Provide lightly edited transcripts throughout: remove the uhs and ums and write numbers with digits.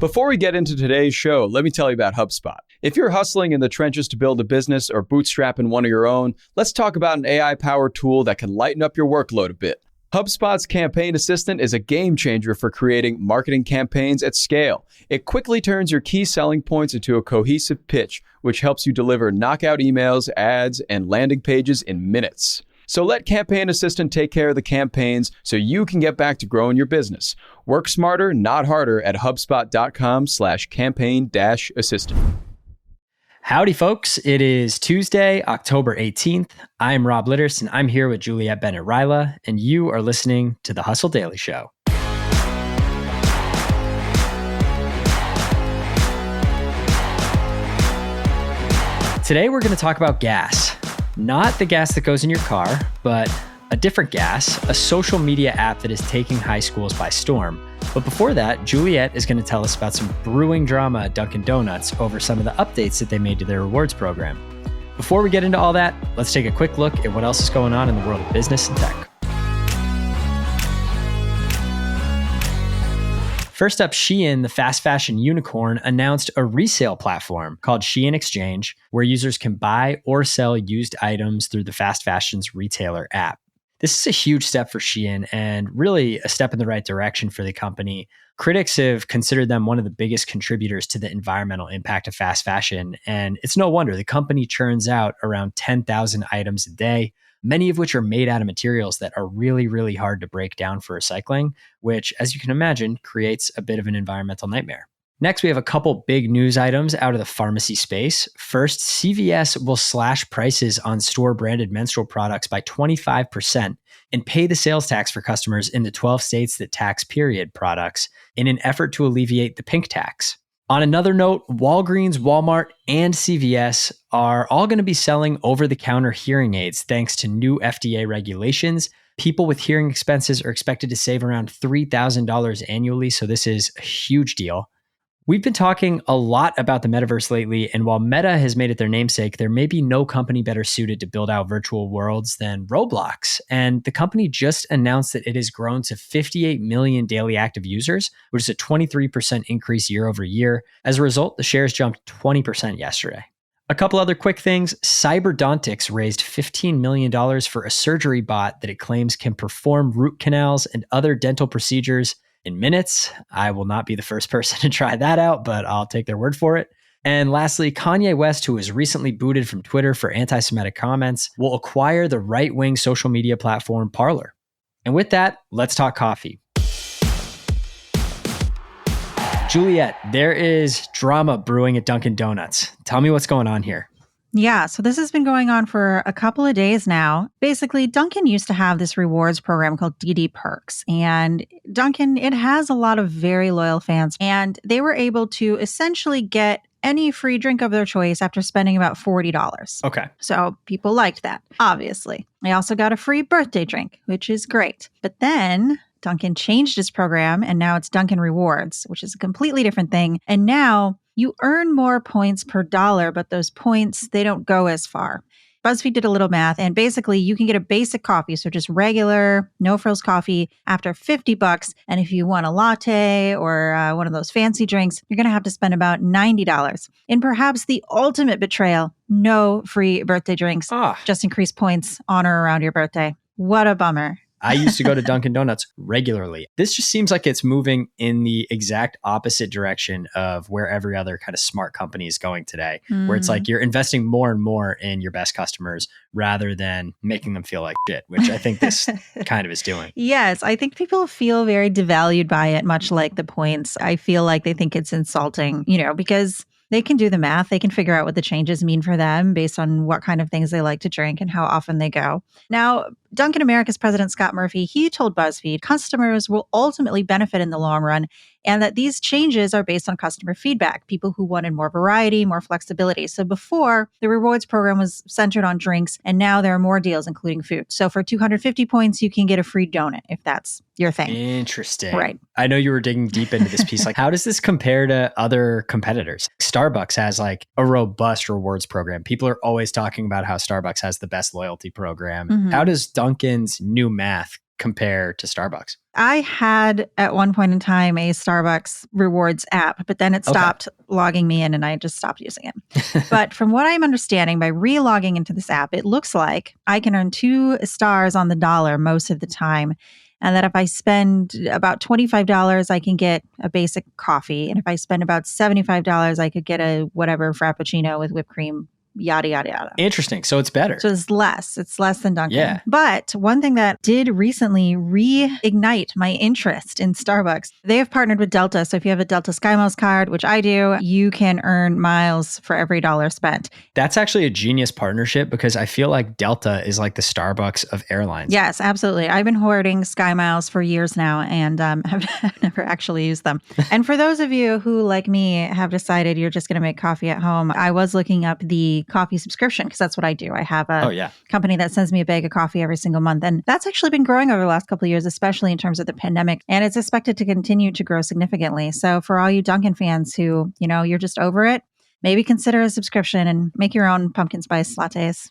Before we get into today's show, let me tell you about HubSpot. If you're hustling in the trenches to build a business or bootstrapping one of your own, let's talk about an AI-powered tool that can lighten up your workload a bit. HubSpot's Campaign Assistant is a game changer for creating marketing campaigns at scale. It quickly turns your key selling points into a cohesive pitch, which helps you deliver knockout emails, ads, and landing pages in minutes. So let Campaign Assistant take care of the campaigns so you can get back to growing your business. Work smarter, not harder at HubSpot.com/campaign-assistant. Howdy, folks. It is Tuesday, October 18th. I'm Rob Litterst, and I'm here with Juliet, Bennett, Rylah, and you are listening to The Hustle Daily Show. Today, we're going to talk about gas. Not the gas that goes in your car, but a different gas, a social media app that is taking high schools by storm. But before that, Juliet is going to tell us about some brewing drama at Dunkin Donuts over some of the updates that they made to their rewards program. Before we get into all that, let's take a quick look at what else is going on in the world of business and tech. First up, Shein, the fast fashion unicorn, announced a resale platform called Shein Exchange, where users can buy or sell used items through the fast fashion's retailer app. This is a huge step for Shein and really a step in the right direction for the company. Critics have considered them one of the biggest contributors to the environmental impact of fast fashion, and it's no wonder. The company churns out around 10,000 items a day, many of which are made out of materials that are really, really hard to break down for recycling, which, as you can imagine, creates a bit of an environmental nightmare. Next, we have a couple big news items out of the pharmacy space. First, CVS will slash prices on store-branded menstrual products by 25% and pay the sales tax for customers in the 12 states that tax period products in an effort to alleviate the pink tax. On another note, Walgreens, Walmart, and CVS are all going to be selling over-the-counter hearing aids thanks to new FDA regulations. People with hearing expenses are expected to save around $3,000 annually, so this is a huge deal. We've been talking a lot about the metaverse lately, and while Meta has made it their namesake, there may be no company better suited to build out virtual worlds than Roblox. And the company just announced that it has grown to 58 million daily active users, which is a 23% increase year over year. As a result, the shares jumped 20% yesterday. A couple other quick things. Cyberdontics raised $15 million for a surgery bot that it claims can perform root canals and other dental procedures in minutes. I will not be the first person to try that out, but I'll take their word for it. And lastly, Kanye West, who was recently booted from Twitter for anti-Semitic comments, will acquire the right-wing social media platform Parler. And with that, let's talk coffee. Juliet, there is drama brewing at Dunkin Donuts. Tell me what's going on here. Yeah, so this has been going on for a couple of days now. Basically, Dunkin used to have this rewards program called DD Perks. And Dunkin, it has a lot of very loyal fans. And they were able to essentially get any free drink of their choice after spending about $40. Okay. So people liked that, obviously. They also got a free birthday drink, which is great. But then Dunkin changed its program, and now it's Dunkin Rewards, which is a completely different thing. And now you earn more points per dollar, but those points, they don't go as far. BuzzFeed did a little math, and basically you can get a basic coffee, so just regular, no frills coffee after $50. And if you want a latte or one of those fancy drinks, you're going to have to spend about $90. And perhaps the ultimate betrayal, no free birthday drinks, just increased points on or around your birthday. What a bummer. I used to go to Dunkin Donuts regularly. This just seems like it's moving in the exact opposite direction of where every other kind of smart company is going today, where it's like you're investing more and more in your best customers rather than making them feel like shit, which I think this kind of is doing. Yes, I think people feel very devalued by it, much like the points. I feel like they think it's insulting, because they can do the math. They can figure out what the changes mean for them based on what kind of things they like to drink and how often they go. Now, Dunkin' America's president, Scott Murphy, he told BuzzFeed customers will ultimately benefit in the long run and that these changes are based on customer feedback, people who wanted more variety, more flexibility. So before, the rewards program was centered on drinks, and now there are more deals, including food. So for 250 points, you can get a free donut if that's your thing. Interesting. Right. I know you were digging deep into this piece. Like, how does this compare to other competitors? Starbucks has like a robust rewards program. People are always talking about how Starbucks has the best loyalty program. Mm-hmm. How does Dunkin's new math compare to Starbucks? I had at one point in time a Starbucks rewards app, but then it stopped logging me in and I just stopped using it. But from what I'm understanding, by re-logging into this app, it looks like I can earn 2 stars on the dollar most of the time. And that if I spend about $25, I can get a basic coffee. And if I spend about $75, I could get a whatever Frappuccino with whipped cream, yada, yada, yada. Interesting. So it's better. So it's less. It's less than Dunkin'. Yeah. But one thing that did recently reignite my interest in Starbucks, they have partnered with Delta. So if you have a Delta SkyMiles card, which I do, you can earn miles for every dollar spent. That's actually a genius partnership because I feel like Delta is like the Starbucks of airlines. Yes, absolutely. I've been hoarding SkyMiles for years now and have never actually used them. And for those of you who, like me, have decided you're just going to make coffee at home, I was looking up the coffee subscription because that's what I do. I have a company that sends me a bag of coffee every single month. And that's actually been growing over the last couple of years, especially in terms of the pandemic. And it's expected to continue to grow significantly. So for all you Dunkin' fans who, you're just over it, maybe consider a subscription and make your own pumpkin spice lattes.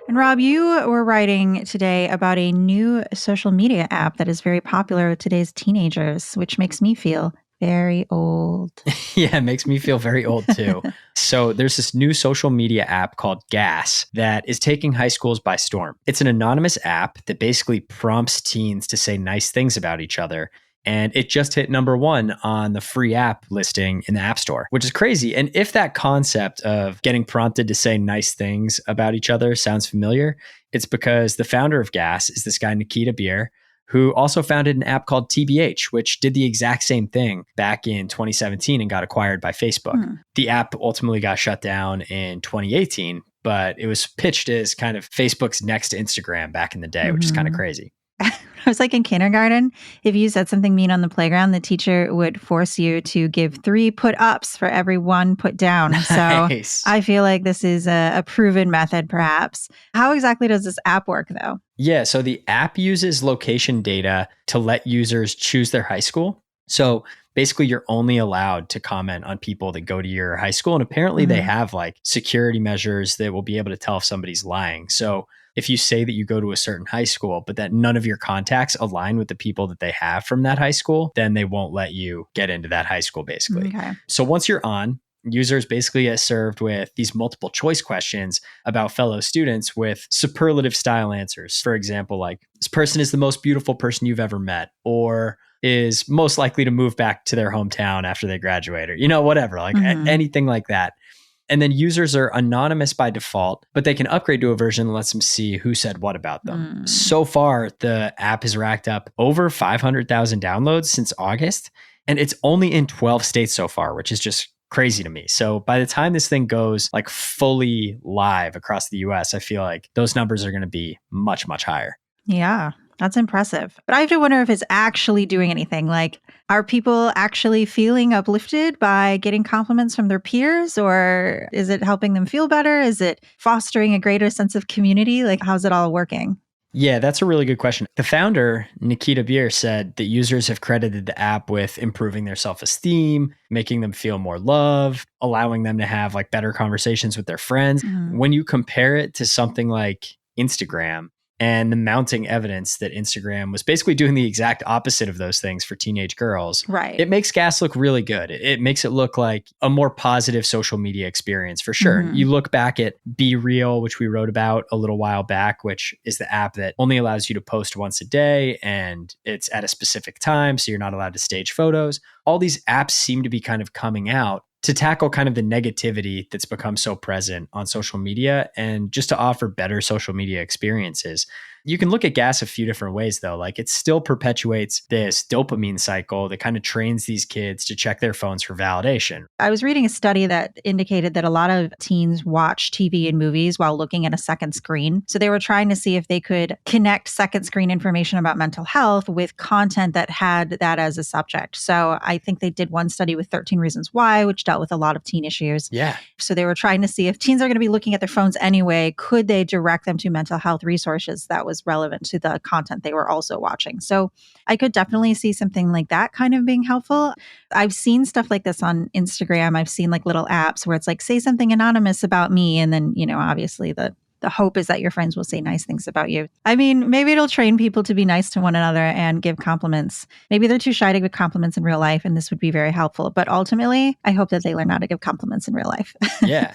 And Rob, you were writing today about a new social media app that is very popular with today's teenagers, which makes me feel very old. Yeah, it makes me feel very old too. So there's this new social media app called Gas that is taking high schools by storm. It's an anonymous app that basically prompts teens to say nice things about each other. And it just hit number 1 on the free app listing in the App Store, which is crazy. And if that concept of getting prompted to say nice things about each other sounds familiar, it's because the founder of Gas is this guy, Nikita Beer, who also founded an app called TBH, which did the exact same thing back in 2017 and got acquired by Facebook. The app ultimately got shut down in 2018, but it was pitched as kind of Facebook's next Instagram back in the day, which is kind of crazy. I was like in kindergarten, if you said something mean on the playground, the teacher would force you to give 3 put-ups for every 1 put down. Nice. So I feel like this is a proven method, perhaps. How exactly does this app work, though? Yeah, so the app uses location data to let users choose their high school. So basically, you're only allowed to comment on people that go to your high school. And apparently they have like security measures that will be able to tell if somebody's lying. So if you say that you go to a certain high school, but that none of your contacts align with the people that they have from that high school, then they won't let you get into that high school, basically. Okay. So once you're on, users basically get served with these multiple choice questions about fellow students with superlative style answers. For example, like, this person is the most beautiful person you've ever met, or is most likely to move back to their hometown after they graduate, or, whatever, like anything like that. And then users are anonymous by default, but they can upgrade to a version that lets them see who said what about them. So far, the app has racked up over 500,000 downloads since August, and it's only in 12 states so far, which is just crazy to me. So by the time this thing goes like fully live across the US, I feel like those numbers are going to be much, much higher. Yeah. That's impressive. But I have to wonder if it's actually doing anything. Like, are people actually feeling uplifted by getting compliments from their peers? Or is it helping them feel better? Is it fostering a greater sense of community? Like, how's it all working? Yeah, that's a really good question. The founder, Nikita Beer, said that users have credited the app with improving their self-esteem, making them feel more loved, allowing them to have like better conversations with their friends. When you compare it to something like Instagram, and the mounting evidence that Instagram was basically doing the exact opposite of those things for teenage girls. Right. It makes Gas look really good. It makes it look like a more positive social media experience for sure. You look back at Be Real, which we wrote about a little while back, which is the app that only allows you to post once a day and it's at a specific time, so you're not allowed to stage photos. All these apps seem to be kind of coming out to tackle kind of the negativity that's become so present on social media and just to offer better social media experiences. You can look at Gas a few different ways, though. Like, it still perpetuates this dopamine cycle that kind of trains these kids to check their phones for validation. I was reading a study that indicated that a lot of teens watch TV and movies while looking at a second screen. So they were trying to see if they could connect second screen information about mental health with content that had that as a subject. So I think they did one study with 13 Reasons Why, which dealt with a lot of teen issues. Yeah. So they were trying to see if teens are going to be looking at their phones anyway, could they direct them to mental health resources that was relevant to the content they were also watching. So I could definitely see something like that kind of being helpful. I've seen stuff like this on Instagram. I've seen like little apps where it's like, say something anonymous about me. And then, obviously the the hope is that your friends will say nice things about you. I mean, maybe it'll train people to be nice to one another and give compliments. Maybe they're too shy to give compliments in real life, and this would be very helpful. But ultimately, I hope that they learn how to give compliments in real life. Yeah.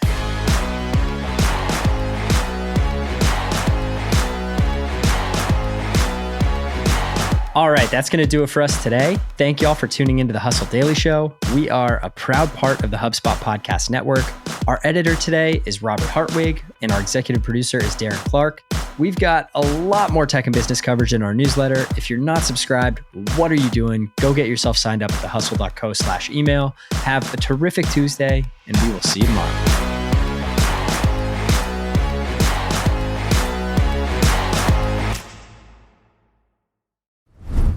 All right, that's going to do it for us today. Thank you all for tuning into the Hustle Daily Show. We are a proud part of the HubSpot Podcast Network. Our editor today is Robert Hartwig, and our executive producer is Darren Clark. We've got a lot more tech and business coverage in our newsletter. If you're not subscribed, what are you doing? Go get yourself signed up at thehustle.co/email. Have a terrific Tuesday, and we will see you tomorrow.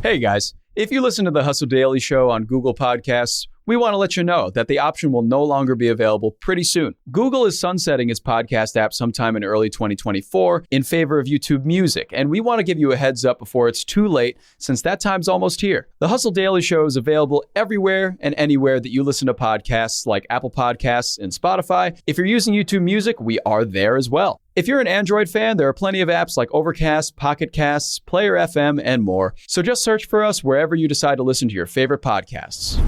Hey guys, if you listen to the Hustle Daily Show on Google Podcasts, we want to let you know that the option will no longer be available pretty soon. Google is sunsetting its podcast app sometime in early 2024 in favor of YouTube Music, and we want to give you a heads up before it's too late, since that time's almost here. The Hustle Daily Show is available everywhere and anywhere that you listen to podcasts, like Apple Podcasts and Spotify. If you're using YouTube Music, we are there as well. If you're an Android fan, there are plenty of apps like Overcast, Pocket Casts, Player FM, and more. So just search for us wherever you decide to listen to your favorite podcasts.